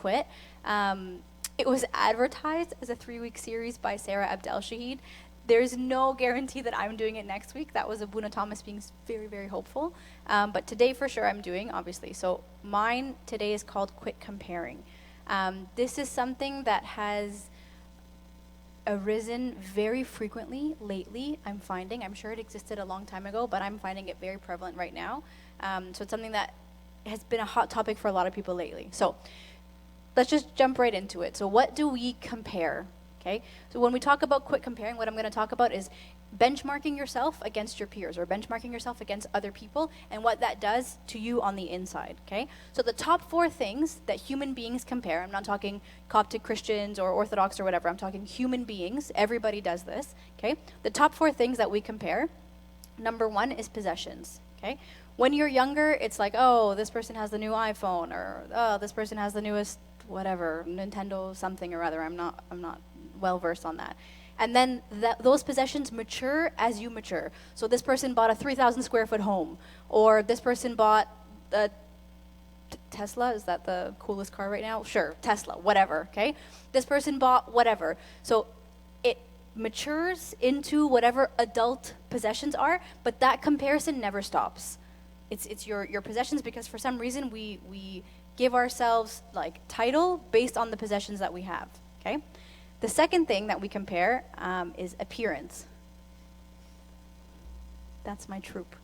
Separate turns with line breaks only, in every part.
quit. It was advertised as a 3-week series by Sarah Abdel-Shahid. There's no guarantee that I'm doing it next week. That was Abuna Thomas being very, very hopeful. But today for sure I'm doing, obviously. So mine today is called Quit Comparing. This is something that has arisen very frequently lately, I'm finding. I'm sure it existed a long time ago, but I'm finding it very prevalent right now. So it's something that has been a hot topic for a lot of people lately. So let's just jump right into it. So what do we compare? Okay, so when we talk about quit comparing, what I'm going to talk about is benchmarking yourself against your peers or benchmarking yourself against other people and what that does to you on the inside, okay? So the top 4 things that human beings compare, I'm not talking Coptic Christians or Orthodox or whatever, I'm talking human beings, everybody does this, okay? The top 4 things that we compare, number 1 is possessions, okay? When you're younger, it's like, oh, this person has the new iPhone, or oh, this person has the newest whatever, Nintendo something or other, I'm not well versed on that. And then those possessions mature as you mature. So this person bought a 3,000 square foot home, or this person bought a Tesla. Is that the coolest car right now? Sure, Tesla, whatever, okay? This person bought whatever. So it matures into whatever adult possessions are, but that comparison never stops. It's your possessions, because for some reason we give ourselves like title based on the possessions that we have, okay? The second thing that we compare is appearance. That's my troop.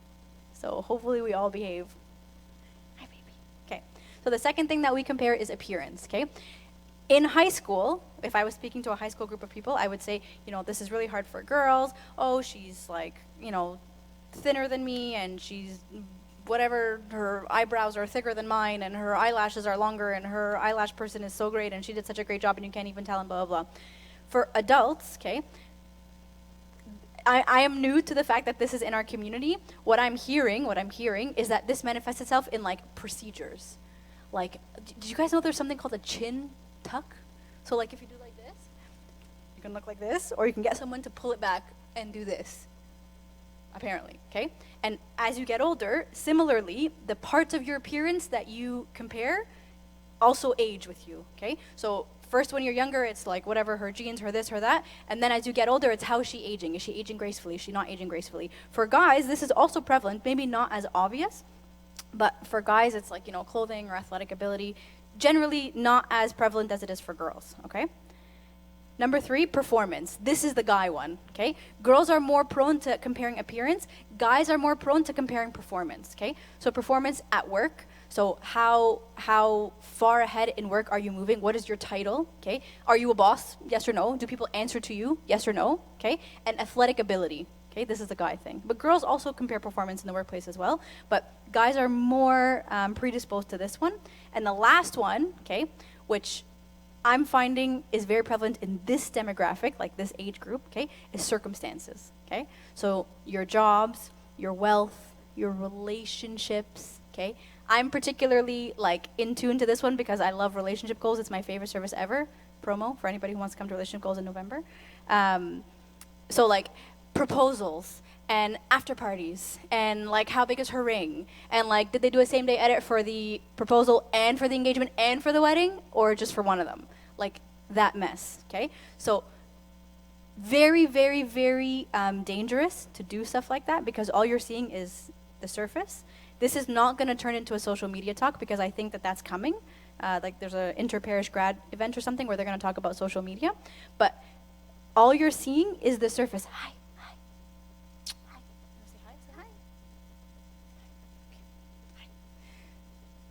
So hopefully we all behave. Hi, baby. Okay. So the second thing that we compare is appearance, okay? In high school, if I was speaking to a high school group of people, I would say, this is really hard for girls. Oh, she's like, thinner than me, and she's whatever, her eyebrows are thicker than mine, and her eyelashes are longer, and her eyelash person is so great, and she did such a great job, and you can't even tell, and blah, blah, blah. For adults, okay, I am new to the fact that this is in our community. What I'm hearing is that this manifests itself in, like, procedures. Like, did you guys know there's something called a chin tuck? So, like, if you do like this, you can look like this, or you can get someone to pull it back and do this, apparently, okay? And as you get older, similarly, the parts of your appearance that you compare also age with you, okay? So first, when you're younger, it's like whatever, her genes, her this, her that. And then as you get older, it's how is she aging? Is she aging gracefully? Is she not aging gracefully? For guys, this is also prevalent, maybe not as obvious, but for guys, it's like, clothing or athletic ability. Generally not as prevalent as it is for girls, okay? Number 3, performance. This is the guy one, okay? Girls are more prone to comparing appearance. Guys are more prone to comparing performance, okay? So performance at work. So how far ahead in work are you moving? What is your title, okay? Are you a boss? Yes or no? Do people answer to you? Yes or no, okay? And athletic ability, okay? This is the guy thing. But girls also compare performance in the workplace as well. But guys are more predisposed to this one. And the last one, okay, which I'm finding is very prevalent in this demographic, like this age group, okay, is circumstances, okay? So your jobs, your wealth, your relationships, okay? I'm particularly like in tune to this one because I love relationship goals. It's my favorite service ever. Promo for anybody who wants to come to relationship goals in November. So like proposals and after parties and like how big is her ring and like did they do a same day edit for the proposal and for the engagement and for the wedding or just for one of them, like that mess, okay? So very, very, very dangerous to do stuff like that because all you're seeing is the surface. This is not going to turn into a social media talk because I think that that's coming. Like there's an inter-parish grad event or something where they're going to talk about social media, but all you're seeing is the surface. Hi.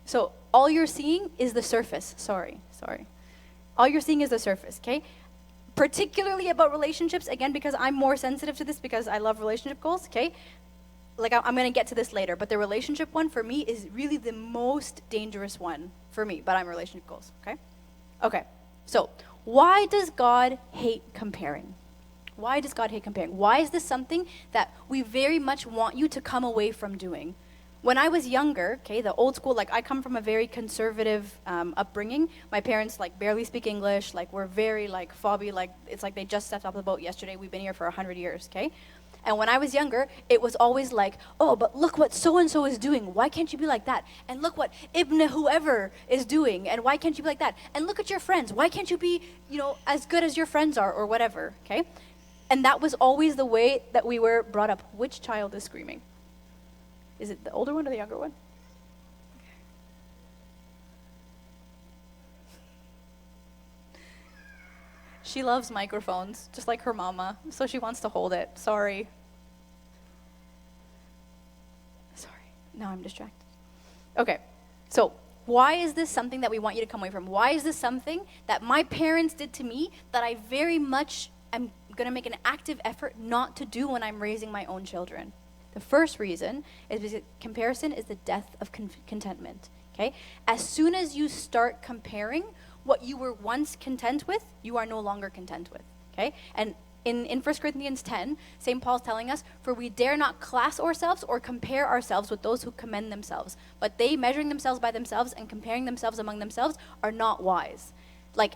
So all you're seeing is the surface. Sorry. All you're seeing is the surface, okay? Particularly about relationships, again, because I'm more sensitive to this because I love relationship goals, okay? Like I'm going to get to this later, but the relationship one for me is really the most dangerous one for me, but I'm relationship goals, okay? Okay, so why does God hate comparing? Why does God hate comparing? Why is this something that we very much want you to come away from doing? When I was younger, okay, the old school, like I come from a very conservative upbringing. My parents like barely speak English, like we're very like fobby, like it's like they just stepped off the boat yesterday. We've been here for 100 years, okay? And when I was younger, it was always like, oh, but look what so-and-so is doing. Why can't you be like that? And look what Ibn whoever is doing. And why can't you be like that? And look at your friends. Why can't you be, as good as your friends are or whatever, okay? And that was always the way that we were brought up. Which child is screaming? Is it the older one or the younger one? She loves microphones, just like her mama, so she wants to hold it. Sorry. Now I'm distracted. Okay, so why is this something that we want you to come away from? Why is this something that my parents did to me that I very much am going to make an active effort not to do when I'm raising my own children? The first reason is because comparison is the death of contentment, okay? As soon as you start comparing, what you were once content with, you are no longer content with, okay? And in 1 Corinthians 10, St. Paul's telling us, for we dare not class ourselves or compare ourselves with those who commend themselves, but they, measuring themselves by themselves and comparing themselves among themselves, are not wise. Like,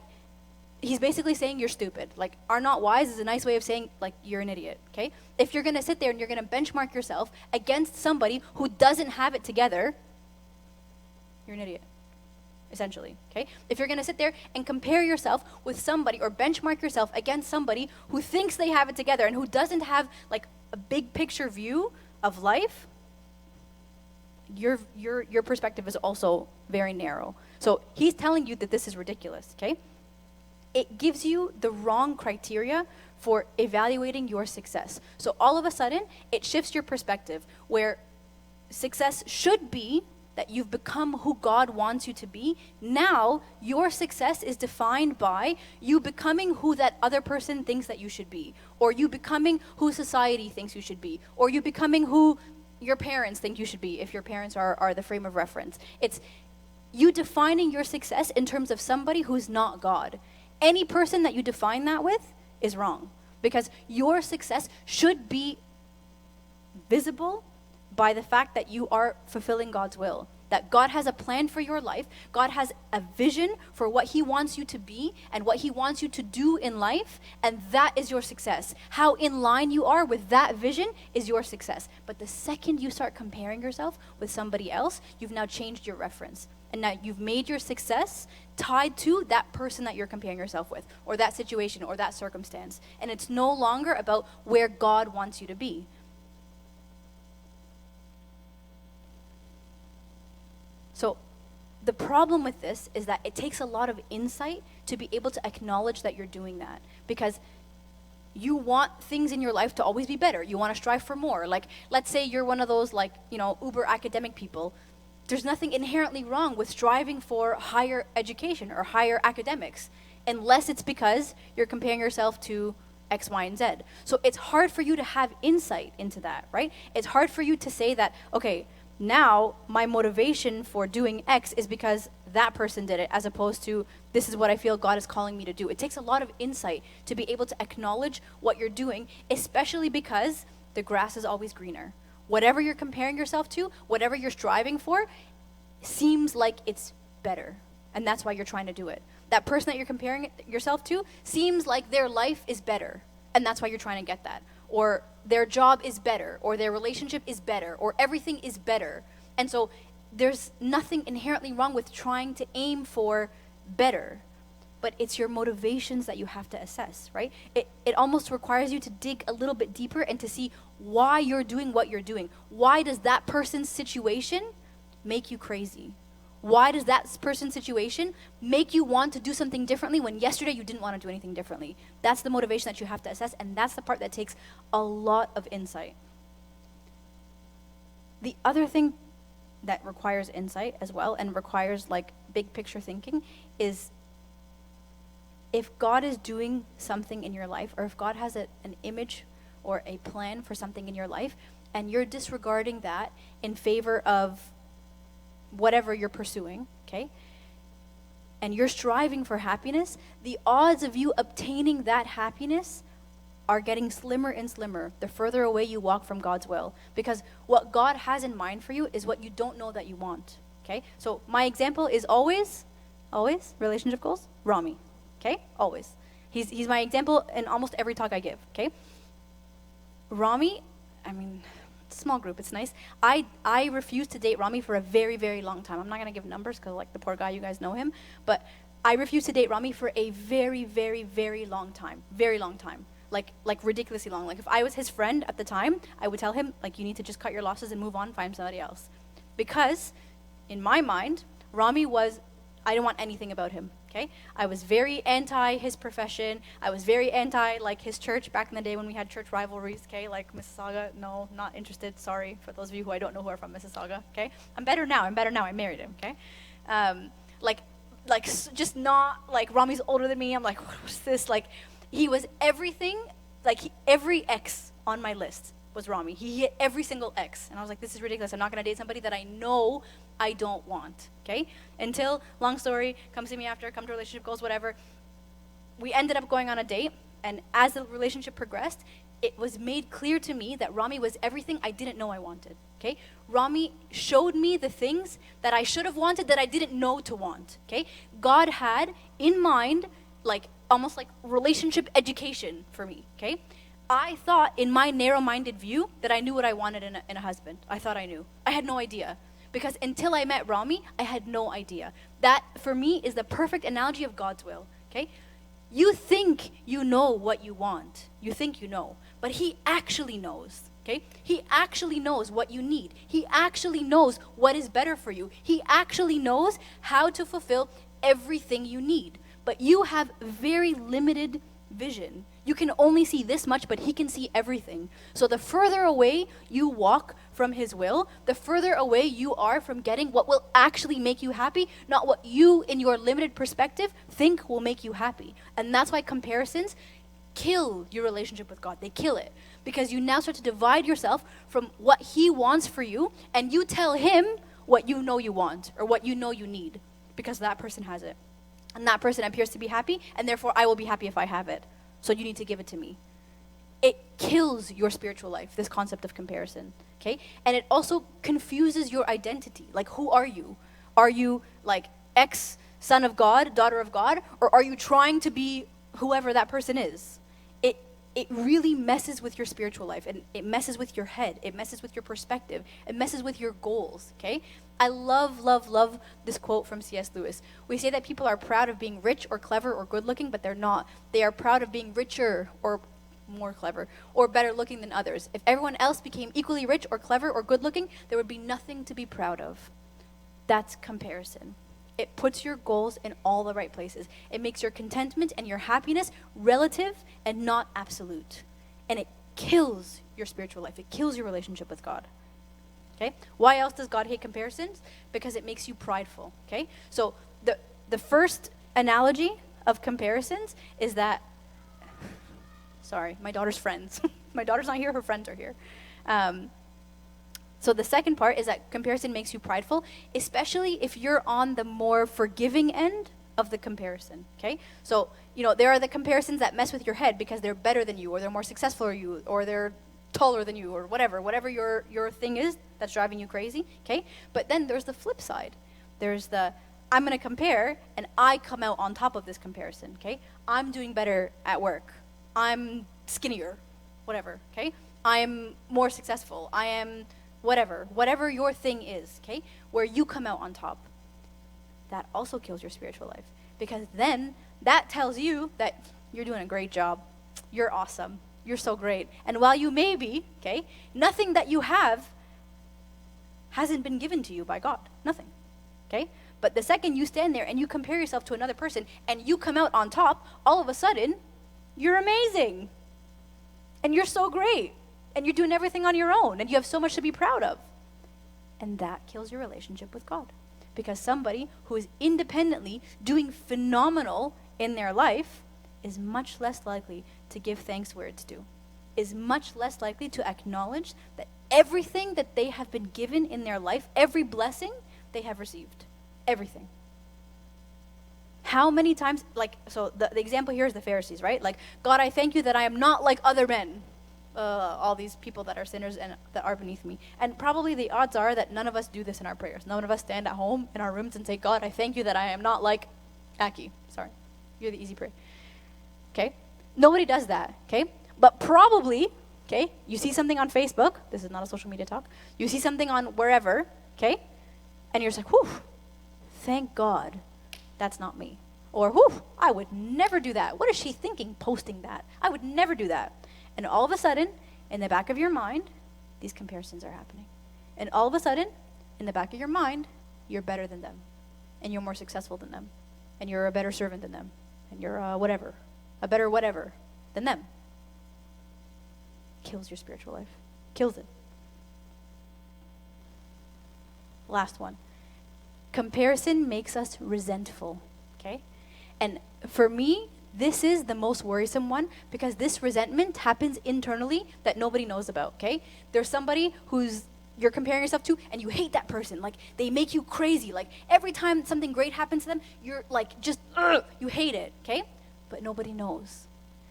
he's basically saying you're stupid. Like, are not wise is a nice way of saying, like, you're an idiot, okay? If you're going to sit there and you're going to benchmark yourself against somebody who doesn't have it together, you're an idiot. Essentially, okay? If you're going to sit there and compare yourself with somebody or benchmark yourself against somebody who thinks they have it together and who doesn't have like a big picture view of life, your perspective is also very narrow. So he's telling you that this is ridiculous, okay? It gives you the wrong criteria for evaluating your success. So all of a sudden, it shifts your perspective where success should be that you've become who God wants you to be. Now, your success is defined by you becoming who that other person thinks that you should be, or you becoming who society thinks you should be, or you becoming who your parents think you should be, if your parents are the frame of reference. It's you defining your success in terms of somebody who's not God. Any person that you define that with is wrong, because your success should be visible by the fact that you are fulfilling God's will, that God has a plan for your life, God has a vision for what he wants you to be and what he wants you to do in life, and that is your success. How in line you are with that vision is your success. But the second you start comparing yourself with somebody else, you've now changed your reference. And now you've made your success tied to that person that you're comparing yourself with, or that situation, or that circumstance. And it's no longer about where God wants you to be. So the problem with this is that it takes a lot of insight to be able to acknowledge that you're doing that, because you want things in your life to always be better. You want to strive for more. Like, let's say you're one of those, uber academic people. There's nothing inherently wrong with striving for higher education or higher academics, unless it's because you're comparing yourself to X, Y, and Z. So it's hard for you to have insight into that, right? It's hard for you to say that, okay, now my motivation for doing X is because that person did it, as opposed to this is what I feel God is calling me to do. It takes a lot of insight to be able to acknowledge what you're doing, especially because the grass is always greener. Whatever you're comparing yourself to, whatever you're striving for, seems like it's better. And that's why you're trying to do it. That person that you're comparing yourself to seems like their life is better. And that's why you're trying to get that. Or their job is better, or their relationship is better, or everything is better. And so there's nothing inherently wrong with trying to aim for better, but it's your motivations that you have to assess, right? It almost requires you to dig a little bit deeper and to see why you're doing what you're doing. Why does that person's situation make you crazy? Why does that person's situation make you want to do something differently when yesterday you didn't want to do anything differently? That's the motivation that you have to assess, and that's the part that takes a lot of insight. The other thing that requires insight as well, and requires big picture thinking, is if God is doing something in your life, or if God has an image or a plan for something in your life, and you're disregarding that in favor of whatever you're pursuing, okay, and you're striving for happiness, the odds of you obtaining that happiness are getting slimmer and slimmer the further away you walk from God's will. Because what God has in mind for you is what you don't know that you want, okay? So my example is always, relationship goals, Rami, okay? Always. He's my example in almost every talk I give, okay? Rami, small group, it's nice. I refused to date Rami for a very, very long time. I'm not going to give numbers because, like, the poor guy, you guys know him. But I refused to date Rami for a very, very, very long time. Very long time. Like ridiculously long. Like, if I was his friend at the time, I would tell him, like, you need to just cut your losses and move on, find somebody else. Because, in my mind, Rami was, I didn't want anything about him, okay? I was very anti his profession. I was very anti, like, his church back in the day when we had church rivalries, okay? Like, Mississauga, no, not interested, sorry, for those of you who I don't know who are from Mississauga, okay? I'm better now, I married him, okay? Just not, like, Rami's older than me, I'm like, what's this? Like, he was everything, like, every ex on my list was Rami. He hit every single ex. And I was like, this is ridiculous. I'm not going to date somebody that I know I don't want, okay? Until, long story, come see me after, come to relationship goals, whatever. We ended up going on a date, and as the relationship progressed, it was made clear to me that Rami was everything I didn't know I wanted, okay? Rami showed me the things that I should have wanted that I didn't know to want, okay? God had in mind, like, almost like relationship education for me, okay? I thought in my narrow-minded view that I knew what I wanted in a husband. I thought I knew. I had no idea. Because until I met Rami, I had no idea. That, for me, is the perfect analogy of God's will, okay? You think you know what you want. You think you know. But he actually knows, okay? He actually knows what you need. He actually knows what is better for you. He actually knows how to fulfill everything you need. But you have very limited vision. You can only see this much, but he can see everything. So the further away you walk from his will, the further away you are from getting what will actually make you happy, not what you, in your limited perspective, think will make you happy. And that's why comparisons kill your relationship with God. They kill it. Because you now start to divide yourself from what he wants for you, and you tell him what you know you want, or what you know you need, because that person has it. And that person appears to be happy, and therefore I will be happy if I have it. So you need to give it to me. It kills your spiritual life, this concept of comparison, okay? And it also confuses your identity. Like, who are you? Are you, like, ex-son of God, daughter of God? Or are you trying to be whoever that person is? It really messes with your spiritual life, and it messes with your head. It messes with your perspective. It messes with your goals, okay? I love this quote from C.S. Lewis. We say that people are proud of being rich or clever or good looking, but they're not. They are proud of being richer or more clever or better looking than others. If everyone else became equally rich or clever or good looking, there would be nothing to be proud of. That's comparison. It puts your goals in all the right places. It makes your contentment and your happiness relative and not absolute. And it kills your spiritual life. It kills your relationship with God. Okay? Why else does God hate comparisons? Because it makes you prideful. Okay? So the first analogy of comparisons is that, sorry, my daughter's friends. My daughter's not here, her friends are here. So the second part is that comparison makes you prideful, especially if you're on the more forgiving end of the comparison, okay? So, there are the comparisons that mess with your head because they're better than you, or they're more successful than you, or they're taller than you, or whatever your thing is that's driving you crazy, okay? But then there's the flip side. There's I'm going to compare, and I come out on top of this comparison, okay? I'm doing better at work. I'm skinnier, whatever, okay? I'm more successful. I am whatever your thing is, okay, where you come out on top. That also kills your spiritual life, because then that tells you that you're doing a great job. You're awesome. You're so great. And while you may be, okay, nothing that you have hasn't been given to you by God. Nothing, okay? But the second you stand there and you compare yourself to another person and you come out on top, all of a sudden, you're amazing. And you're so great. And you're doing everything on your own, and you have so much to be proud of. And that kills your relationship with God. Because somebody who is independently doing phenomenal in their life is much less likely to give thanks where it's due, is much less likely to acknowledge that everything that they have been given in their life, every blessing they have received, everything. How many times, so the example here is the Pharisees, right? Like, God, I thank you that I am not like other men. All these people that are sinners and that are beneath me. And probably the odds are that none of us do this in our prayers. None of us stand at home in our rooms and say, God, I thank you that I am not like Aki. Sorry, you're the easy prey. Okay? Nobody does that, okay? But probably, okay? You see something on Facebook. This is not a social media talk. You see something on wherever, okay? And you're just like, whew, thank God that's not me. Or, whew, I would never do that. What is she thinking posting that? I would never do that. And all of a sudden, in the back of your mind, these comparisons are happening. And all of a sudden, in the back of your mind, you're better than them. And you're more successful than them. And you're a better servant than them. And you're a better whatever than them. Kills your spiritual life. Kills it. Last one. Comparison makes us resentful. Okay? And for me, this is the most worrisome one because this resentment happens internally that nobody knows about, okay? There's somebody who's you're comparing yourself to and you hate that person. Like, they make you crazy. Like, every time something great happens to them, you're like, just, you hate it, okay? But nobody knows.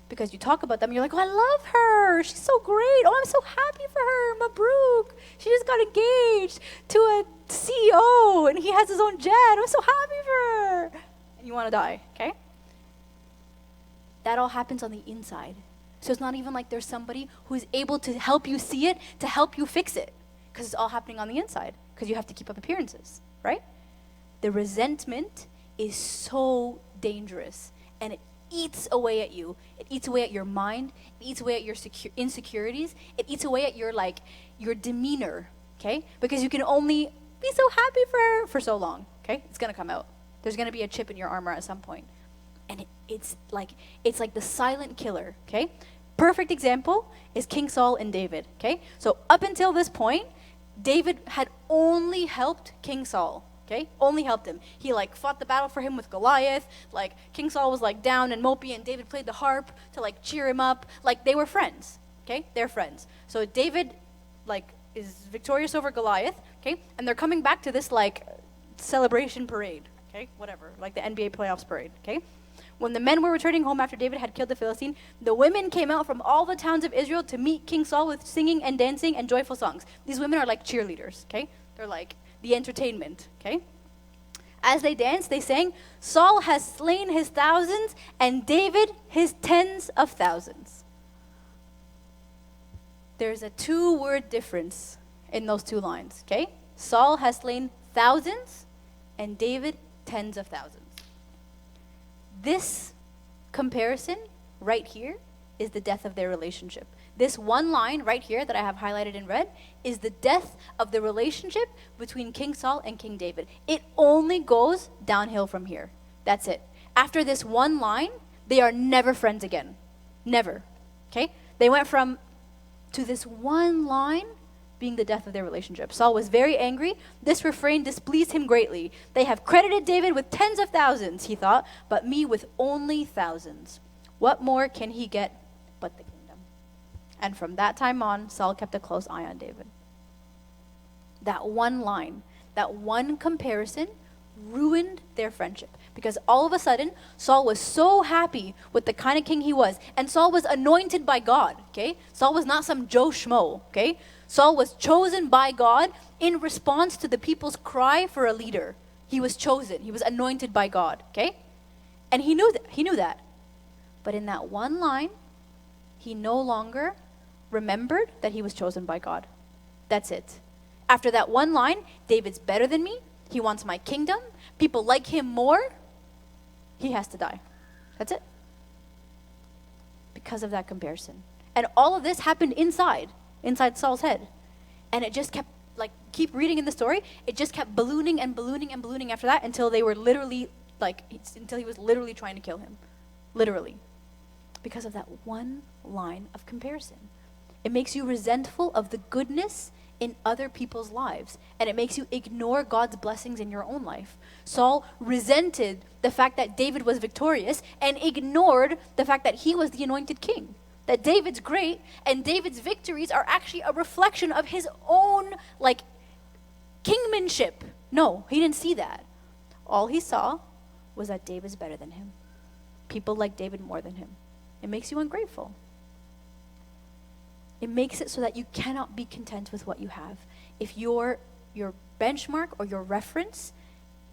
Because you talk about them, you're like, oh, I love her. She's so great. Oh, I'm so happy for her. Mabruk. She just got engaged to a CEO and he has his own jet. I'm so happy for her. And you want to die, okay? That all happens on the inside. So it's not even like there's somebody who's able to help you see it, to help you fix it. Because it's all happening on the inside. Because you have to keep up appearances, right? The resentment is so dangerous. And it eats away at you. It eats away at your mind. It eats away at your insecurities. It eats away at your demeanor, okay? Because you can only be so happy for her for so long, okay? It's going to come out. There's going to be a chip in your armor at some point. And it's like the silent killer, okay? Perfect example is King Saul and David, okay? So up until this point, David had only helped King Saul, okay? Only helped him. He fought the battle for him with Goliath. King Saul was down and mopey and David played the harp to cheer him up. They were friends, okay? They're friends. So David is victorious over Goliath, okay? And they're coming back to this celebration parade, okay? Whatever, the NBA playoffs parade, okay? When the men were returning home after David had killed the Philistine, the women came out from all the towns of Israel to meet King Saul with singing and dancing and joyful songs. These women are like cheerleaders, okay? They're like the entertainment, okay? As they danced, they sang, Saul has slain his thousands and David his tens of thousands. There's a 2-word difference in those 2 lines, okay? Saul has slain thousands and David tens of thousands. This comparison right here is the death of their relationship. This one line right here that I have highlighted in red is the death of the relationship between King Saul and King David. It only goes downhill from here. That's it. After this one line, they are never friends again. Never. Okay? They went to this one line being the death of their relationship. Saul was very angry. This refrain displeased him greatly. They have credited David with tens of thousands, he thought, but me with only thousands. What more can he get but the kingdom? And from that time on, Saul kept a close eye on David. That one line, that one comparison ruined their friendship. Because all of a sudden, Saul was so happy with the kind of king he was. And Saul was anointed by God, okay? Saul was not some Joe Schmo, okay? Saul was chosen by God in response to the people's cry for a leader. He was chosen. He was anointed by God, okay? And he knew that. But in that one line, he no longer remembered that he was chosen by God. That's it. After that one line, David's better than me. He wants my kingdom. People like him more. He has to die. That's it. Because of that comparison. And all of this happened inside Saul's head. And it just kept, keep reading in the story, it just kept ballooning and ballooning and ballooning after that until they were literally, until he was literally trying to kill him. Literally. Because of that one line of comparison. It makes you resentful of the goodness in other people's lives. And it makes you ignore God's blessings in your own life. Saul resented the fact that David was victorious and ignored the fact that he was the anointed king. That David's great and David's victories are actually a reflection of his own, kingmanship. No, he didn't see that. All he saw was that David's better than him. People like David more than him. It makes you ungrateful. It makes it so that you cannot be content with what you have. If your benchmark or your reference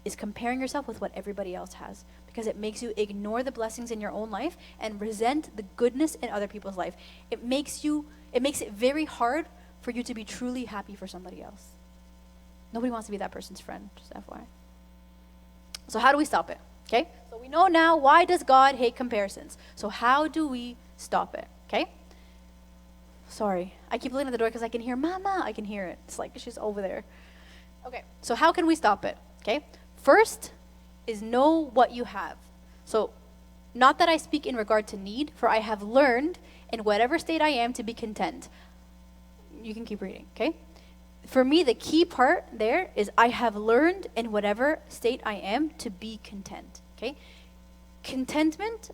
is comparing yourself with what everybody else has. because it makes you ignore the blessings in your own life and resent the goodness in other people's life. It makes it very hard for you to be truly happy for somebody else. Nobody wants to be that person's friend, just FYI. So how do we stop it? Okay? So we know now, why does God hate comparisons? So how do we stop it? Okay? Sorry. I keep looking at the door because I can hear Mama. I can hear it. It's like she's over there. Okay. So how can we stop it? Okay? First is know what you have. So not that I speak in regard to need, for I have learned in whatever state I am to be content. You can keep reading, okay? For me, the key part there is I have learned in whatever state I am to be content, okay? Contentment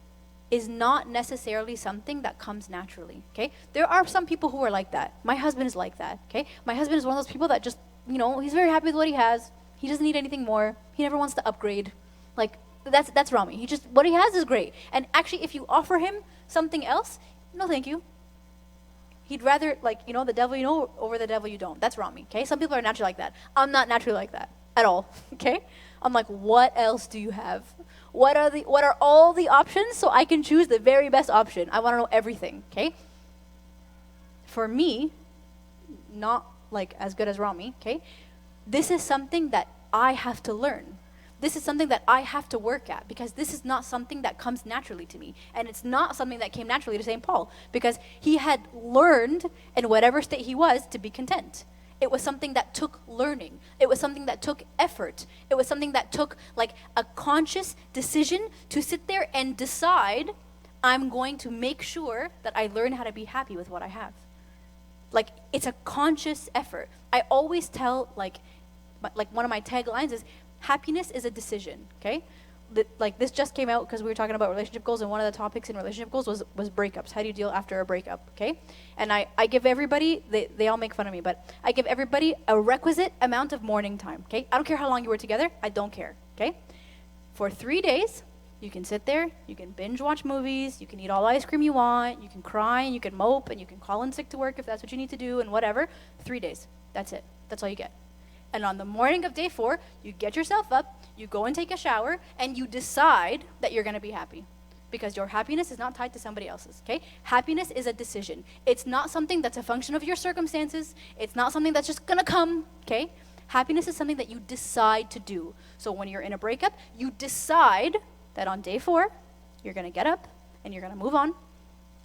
is not necessarily something that comes naturally, okay? There are some people who are like that. My husband is like that, okay? My husband is one of those people that just, he's very happy with what he has. He doesn't need anything more. He never wants to upgrade. Like, that's Rami. What he has is great. And actually, if you offer him something else, no thank you. He'd rather, the devil you know over the devil you don't. That's Rami, okay? Some people are naturally like that. I'm not naturally like that at all, okay? I'm like, what else do you have? What are all the options so I can choose the very best option? I want to know everything, okay? For me, not like as good as Rami, okay? This is something that I have to learn. This is something that I have to work at, because this is not something that comes naturally to me. And it's not something that came naturally to St. Paul, because he had learned in whatever state he was to be content. It was something that took learning. It was something that took effort. It was something that took a conscious decision to sit there and decide, I'm going to make sure that I learn how to be happy with what I have. It's a conscious effort. I always tell, one of my taglines is, happiness is a decision, okay? This just came out because we were talking about relationship goals, and one of the topics in relationship goals was breakups. How do you deal after a breakup, okay? And I give everybody, they all make fun of me, but I give everybody a requisite amount of mourning time, okay? I don't care how long you were together. I don't care, okay? For 3 days, you can sit there, you can binge watch movies, you can eat all the ice cream you want, you can cry, and you can mope, and you can call in sick to work if that's what you need to do, and whatever. 3 days. That's it. That's all you get. And on the morning of day 4, you get yourself up, you go and take a shower, and you decide that you're going to be happy. Because your happiness is not tied to somebody else's, okay? Happiness is a decision. It's not something that's a function of your circumstances. It's not something that's just going to come, okay? Happiness is something that you decide to do. So when you're in a breakup, you decide that on day 4, you're going to get up, and you're going to move on.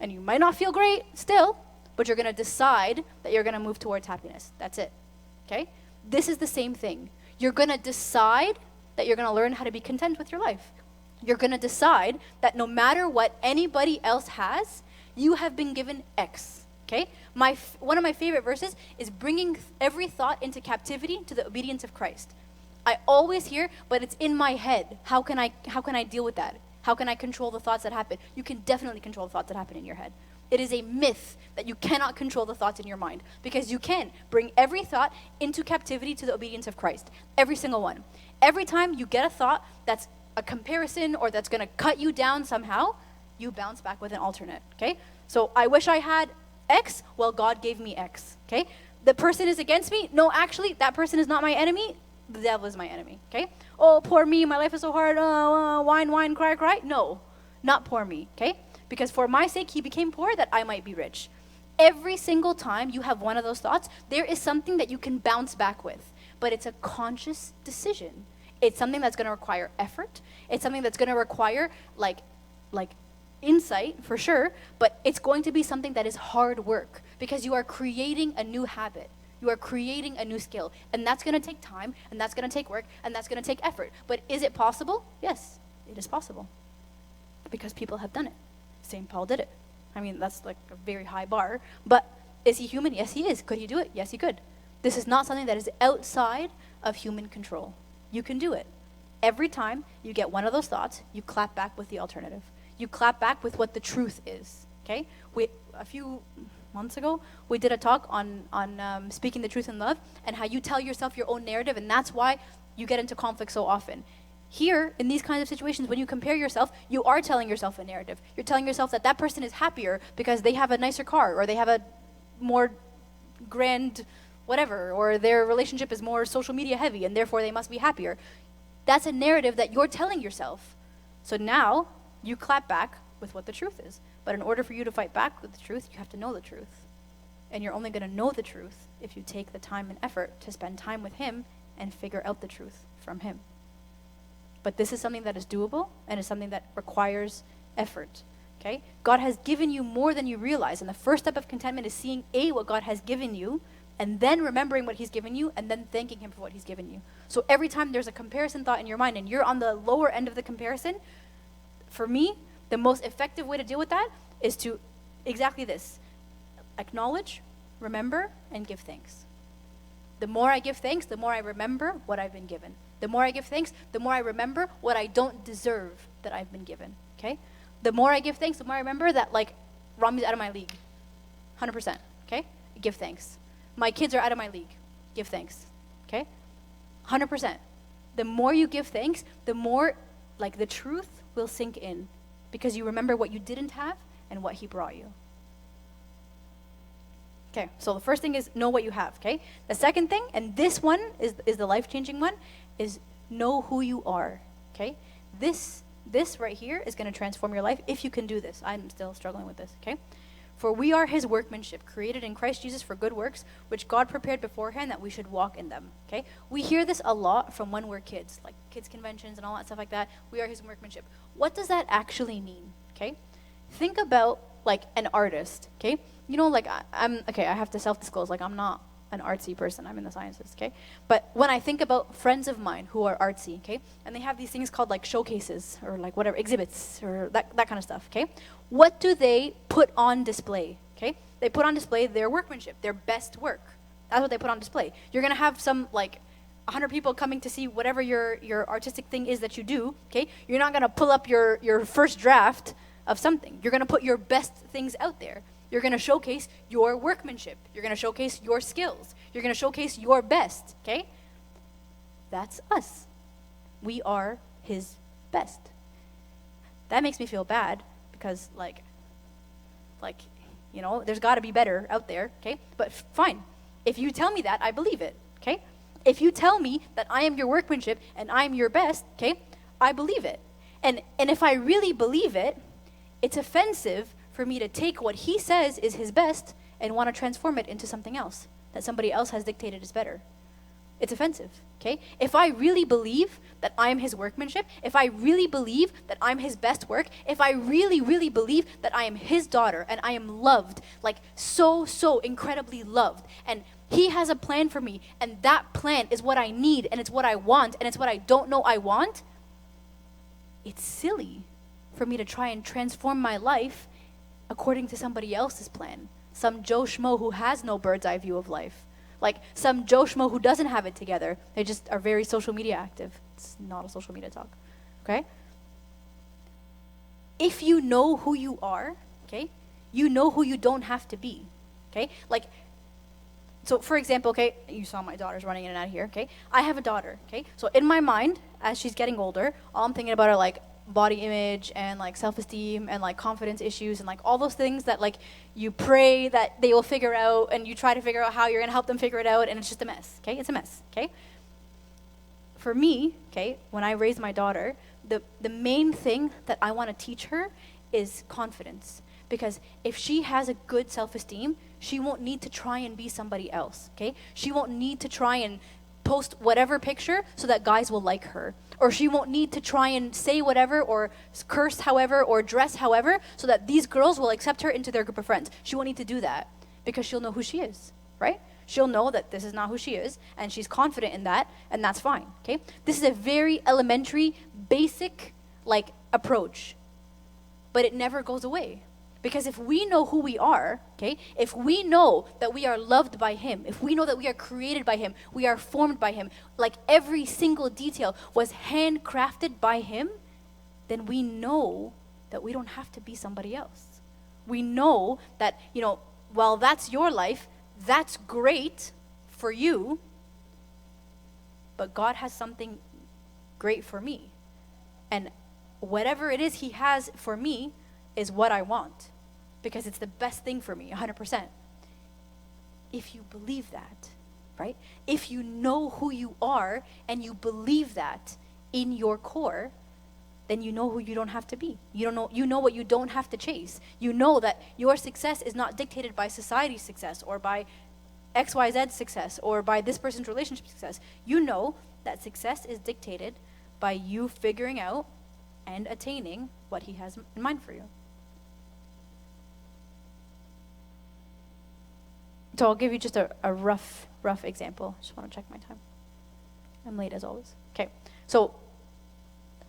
And you might not feel great still, but you're going to decide that you're going to move towards happiness. That's it, okay? This is the same thing. You're going to decide that you're going to learn how to be content with your life. You're going to decide that no matter what anybody else has, you have been given X, okay? One of my favorite verses is bringing every thought into captivity to the obedience of Christ. I always hear, but it's in my head. How can I deal with that? How can I control the thoughts that happen? You can definitely control the thoughts that happen in your head. It is a myth that you cannot control the thoughts in your mind, because you can bring every thought into captivity to the obedience of Christ. Every single one. Every time you get a thought that's a comparison or that's going to cut you down somehow, you bounce back with an alternate, okay? So I wish I had X. Well, God gave me X, okay? The person is against me. No, actually, that person is not my enemy. The devil is my enemy, okay? Oh, poor me. My life is so hard. Whine, cry, cry. No, not poor me, okay? Because for my sake, he became poor that I might be rich. Every single time you have one of those thoughts, there is something that you can bounce back with. But it's a conscious decision. It's something that's going to require effort. It's something that's going to require, like insight, for sure. But it's going to be something that is hard work, because you are creating a new habit. You are creating a new skill. And that's going to take time, and that's going to take work, and that's going to take effort. But is it possible? Yes, it is possible. Because people have done it. St. Paul did it. I mean, that's a very high bar. But is he human? Yes, he is. Could he do it? Yes, he could. This is not something that is outside of human control. You can do it. Every time you get one of those thoughts, you clap back with the alternative. You clap back with what the truth is, okay? A few months ago, we did a talk on speaking the truth in love, and how you tell yourself your own narrative, and that's why you get into conflict so often. Here, in these kinds of situations, when you compare yourself, you are telling yourself a narrative. You're telling yourself that person is happier because they have a nicer car, or they have a more grand whatever, or their relationship is more social media heavy, and therefore they must be happier. That's a narrative that you're telling yourself. So now you clap back with what the truth is. But in order for you to fight back with the truth, you have to know the truth. And you're only going to know the truth if you take the time and effort to spend time with him and figure out the truth from him. But this is something that is doable and is something that requires effort. Okay? God has given you more than you realize. And the first step of contentment is seeing what God has given you, and then remembering what he's given you, and then thanking him for what he's given you. So every time there's a comparison thought in your mind and you're on the lower end of the comparison, for me, the most effective way to deal with that is to exactly this. Acknowledge, remember, and give thanks. The more I give thanks, the more I remember what I've been given. The more I give thanks, the more I remember what I don't deserve that I've been given. Okay? The more I give thanks, the more I remember that, like, Rami's out of my league. 100%. Okay? Give thanks. My kids are out of my league. Give thanks. Okay? 100%. The more you give thanks, the more, like, the truth will sink in, because you remember what you didn't have and what he brought you. Okay, so the first thing is know what you have, okay? The second thing, and this one is the life-changing one, is know who you are, okay? This right here is going to transform your life if you can do this. I'm still struggling with this, okay? For we are his workmanship, created in Christ Jesus for good works, which God prepared beforehand that we should walk in them, okay? We hear this a lot from when we're kids, like kids' conventions and all that stuff like that. We are his workmanship. What does that actually mean, okay? Think about, like, an artist, okay? You know, like, I have to self-disclose, like, I'm not an artsy person. I'm in the sciences, okay? But when I think about friends of mine who are artsy, okay, and they have these things called, like, showcases or, like, whatever, exhibits or that kind of stuff, okay? What do they put on display, okay? They put on display their workmanship, their best work. That's what they put on display. You're going to have some, like, 100 people coming to see whatever your artistic thing is that you do, okay? You're not going to pull up your first draft of something. You're going to put your best things out there. You're going to showcase your workmanship. You're going to showcase your skills. You're going to showcase your best, okay? That's us. We are his best. That makes me feel bad because, like, you know, there's got to be better out there, okay? But fine. If you tell me that, I believe it, okay? If you tell me that I am your workmanship and I'm your best, okay, I believe it. And if I really believe it, it's offensive for me to take what he says is his best and want to transform it into something else that somebody else has dictated is better. It's offensive, okay? If I really believe that I'm his workmanship, if I really believe that I'm his best work, if I really, really believe that I am his daughter and I am loved, like so incredibly loved, and he has a plan for me, and that plan is what I need, and it's what I want, and it's what I don't know I want, it's silly for me to try and transform my life according to somebody else's plan. Some Joe Schmo who has no bird's eye view of life. Like some Joe Schmo who doesn't have it together. They just are very social media active. It's not a social media talk, okay? If you know who you are, okay, you know who you don't have to be, okay? Like, so for example, okay, you saw my daughter's running in and out here, okay? I have a daughter, okay? So in my mind, as she's getting older, all I'm thinking about are like body image and like self-esteem and like confidence issues and like all those things that like you pray that they will figure out and you try to figure out how you're going to help them figure it out, and it's just a mess, okay? It's a mess, okay? For me, okay, when I raise my daughter, the main thing that I want to teach her is confidence. Because if she has a good self-esteem, she won't need to try and be somebody else, okay? She won't need to try and post whatever picture so that guys will like her. Or she won't need to try and say whatever or curse however or dress however so that these girls will accept her into their group of friends. She won't need to do that because she'll know who she is, right? She'll know that this is not who she is, and she's confident in that, and that's fine, okay? This is a very elementary, basic, like, approach, but it never goes away. Because if we know who we are, okay, if we know that we are loved by him, if we know that we are created by him, we are formed by him, like every single detail was handcrafted by him, then we know that we don't have to be somebody else. We know that, you know, while that's your life, that's great for you, but God has something great for me. And whatever it is he has for me is what I want, because it's the best thing for me, 100%. If you believe that, right? If you know who you are and you believe that in your core, then you know who you don't have to be. You know what you don't have to chase. You know that your success is not dictated by society's success or by XYZ success or by this person's relationship success. You know that success is dictated by you figuring out and attaining what he has in mind for you. So I'll give you just a rough example. Just want to check my time. I'm late as always. Okay, so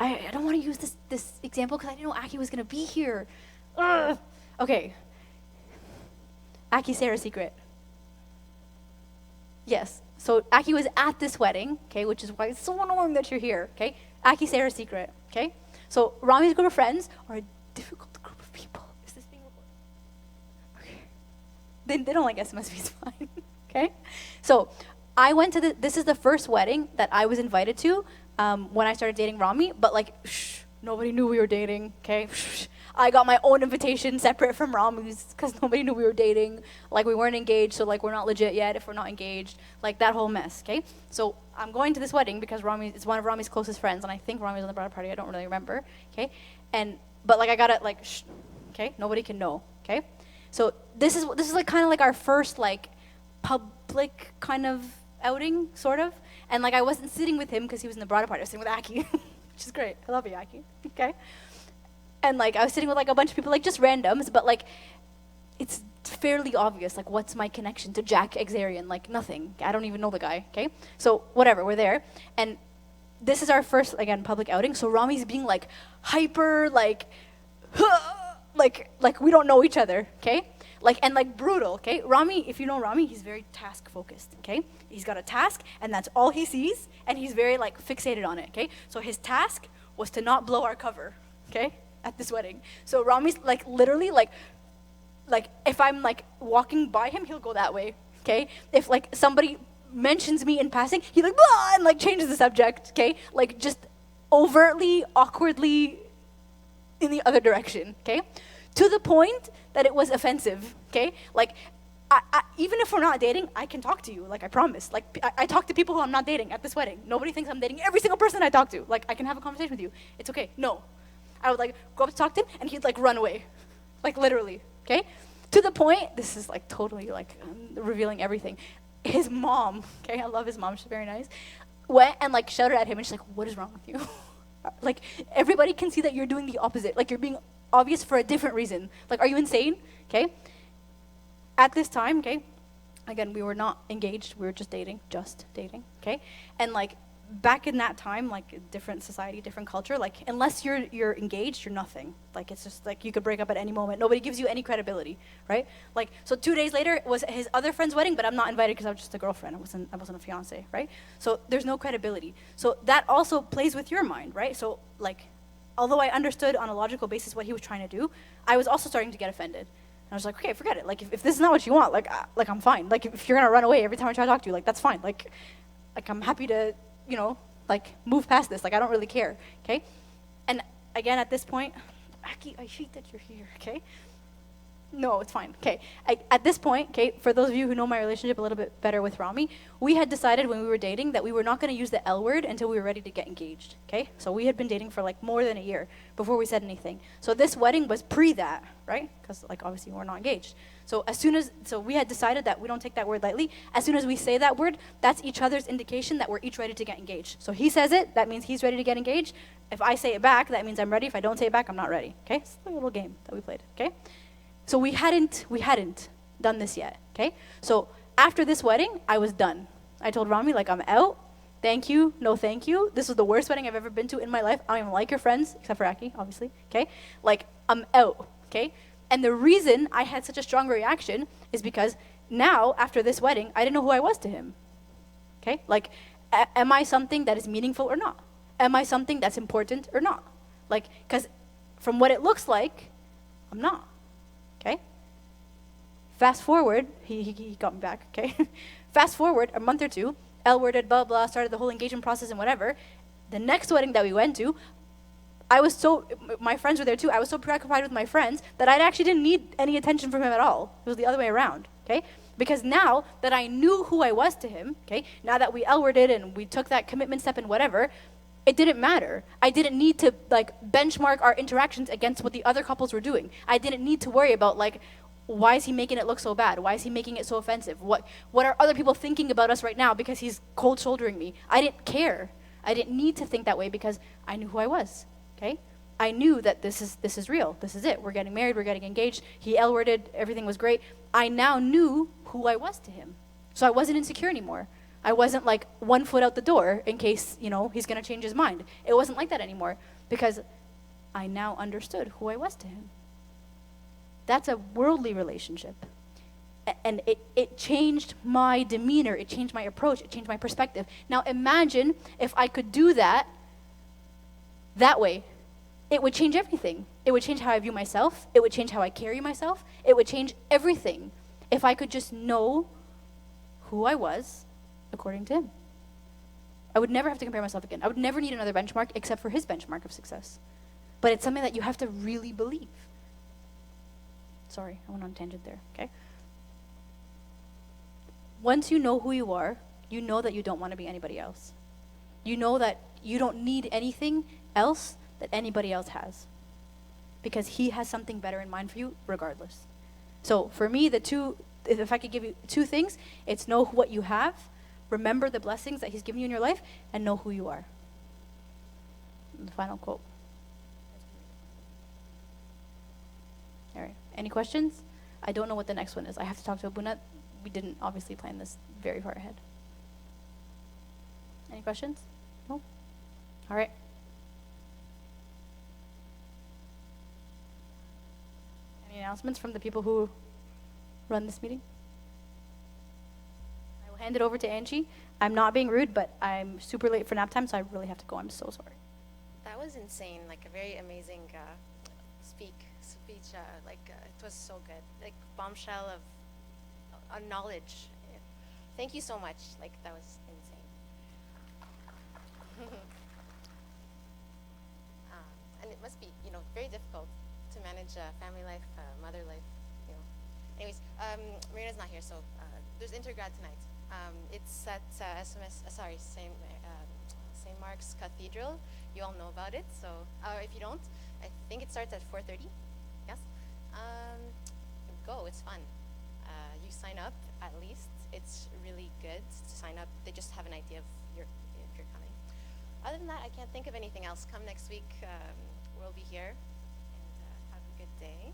I don't want to use this example because I didn't know Aki was going to be here. Ugh. Okay. Aki, Sarah's secret. Yes. So Aki was at this wedding, okay, which is why it's so annoying that you're here, okay? Aki, Sarah's secret, okay? So Rami's group of friends are a difficult group of people. Is this being recorded? Okay. They don't like SMSV, it's fine, okay? So I went to this is the first wedding that I was invited to when I started dating Rami, but like, nobody knew we were dating, okay? I got my own invitation separate from Rami's because nobody knew we were dating. Like, we weren't engaged, so like, we're not legit yet if we're not engaged. Like, that whole mess, okay? So I'm going to this wedding because Rami is one of Rami's closest friends, and I think Rami's on the bridal party. I don't really remember, okay? But like, I gotta like, okay? Nobody can know, okay? So this is like kind of like our first like public kind of outing, sort of. And like, I wasn't sitting with him because he was in the bridal party. I was sitting with Aki, which is great. I love you, Aki. Okay. And like, I was sitting with like a bunch of people, like just randoms, but like, it's fairly obvious, like, what's my connection to Jack Exarian? Like, nothing. I don't even know the guy, okay? So, whatever, we're there. And this is our first, again, public outing. So Rami's being like, hyper, like, like we don't know each other, okay? Like, and like brutal, okay? Rami, if you know Rami, he's very task focused, okay? He's got a task, and that's all he sees, and he's very like fixated on it, okay? So his task was to not blow our cover, okay? At this wedding. So Rami's like literally like if I'm like walking by him, he'll go that way, okay? If like somebody mentions me in passing, he like, blah, and like changes the subject, okay? Like just overtly, awkwardly in the other direction, okay? To the point that it was offensive, okay? Like, I, even if we're not dating, I can talk to you, like I promise. Like, I talk to people who I'm not dating at this wedding. Nobody thinks I'm dating every single person I talk to. Like, I can have a conversation with you. It's okay. No. I would like go up to talk to him, and he'd like run away. Like, literally, okay? To the point, this is like totally like revealing everything. His mom, okay, I love his mom, she's very nice, went and like shouted at him, and she's like, what is wrong with you? Like, everybody can see that you're doing the opposite. Like, you're being obvious for a different reason. Like, are you insane? Okay? At this time, okay, again, we were not engaged. We were just dating, okay? And, like, back in that time, like, different society, different culture, like, unless you're engaged, you're nothing. Like, it's just, like, you could break up at any moment. Nobody gives you any credibility, right? Like, so 2 days later, it was his other friend's wedding, but I'm not invited because I was just a girlfriend. I wasn't a fiance, right? So there's no credibility. So that also plays with your mind, right? So, like, although I understood on a logical basis what he was trying to do, I was also starting to get offended. And I was like, okay, forget it. Like, if this is not what you want, like I'm fine. Like, if you're gonna run away every time I try to talk to you, like, that's fine. Like I'm happy to, you know, like, move past this. Like, I don't really care, okay? And again, at this point, Aki, I hate that you're here, okay? No, it's fine, okay. At this point, okay, for those of you who know my relationship a little bit better with Rami, we had decided when we were dating that we were not going to use the L word until we were ready to get engaged, okay? So we had been dating for like more than a year before we said anything. So this wedding was pre that, right? Because like obviously we're not engaged. So so we had decided that we don't take that word lightly. As soon as we say that word, that's each other's indication that we're each ready to get engaged. So he says it, that means he's ready to get engaged. If I say it back, that means I'm ready. If I don't say it back, I'm not ready, okay? It's a little game that we played, okay? So we hadn't done this yet, okay? So after this wedding, I was done. I told Rami, like, I'm out. Thank you, no thank you. This was the worst wedding I've ever been to in my life. I don't even like your friends, except for Aki, obviously, okay? Like, I'm out, okay? And the reason I had such a strong reaction is because now, after this wedding, I didn't know who I was to him, okay? Like, am I something that is meaningful or not? Am I something that's important or not? Like, because from what it looks like, I'm not. Okay? Fast forward, he got me back, okay? Fast forward a month or two, L-worded, blah, blah, started the whole engagement process and whatever. The next wedding that we went to, my friends were there too, I was so preoccupied with my friends that I actually didn't need any attention from him at all. It was the other way around, okay? Because now that I knew who I was to him, okay, now that we L-worded and we took that commitment step and whatever, it didn't matter. I didn't need to like benchmark our interactions against what the other couples were doing. I didn't need to worry about like, why is he making it look so bad? Why is he making it so offensive? What are other people thinking about us right now because he's cold shouldering me? I didn't care. I didn't need to think that way because I knew who I was. Okay? I knew that this is real. This is it. We're getting married, we're getting engaged. He L-worded, everything was great. I now knew who I was to him. So I wasn't insecure anymore. I wasn't like 1 foot out the door in case, he's going to change his mind. It wasn't like that anymore because I now understood who I was to him. That's a worldly relationship. And it changed my demeanor. It changed my approach. It changed my perspective. Now imagine if I could do that way. It would change everything. It would change how I view myself. It would change how I carry myself. It would change everything if I could just know who I was according to him. I would never have to compare myself again. I would never need another benchmark except for his benchmark of success. But it's something that you have to really believe. Sorry, I went on a tangent there, okay? Once you know who you are, you know that you don't want to be anybody else. You know that you don't need anything else that anybody else has. Because he has something better in mind for you regardless. So for me, if I could give you 2 things, it's know what you have, remember the blessings that he's given you in your life, and know who you are. And the final quote. All right. Any questions? I don't know what the next one is. I have to talk to Abuna. We didn't obviously plan this very far ahead. Any questions? No? All right. Any announcements from the people who run this meeting? I will hand it over to Angie. I'm not being rude, but I'm super late for nap time, so I really have to go. I'm so sorry.
That was insane. Like a very amazing speech. It was so good. Like bombshell of knowledge. Yeah. Thank you so much. Like that was insane. And it must be, very difficult to manage family life, mother life. Anyways, Marina's not here, so there's Intergrad tonight. It's at St. Mark's Cathedral. You all know about it, so if you don't, I think it starts at 4:30. Yes. Go. It's fun. You sign up at least. It's really good to sign up. They just have an idea of if you're coming. Other than that, I can't think of anything else. Come next week. We'll be here, and have a good day.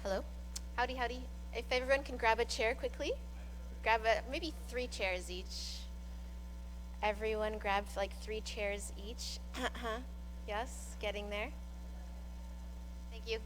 Hello. Howdy, howdy. If everyone can grab a chair quickly. Maybe 3 chairs each. Everyone grab 3 chairs each. Yes, getting there. Thank you.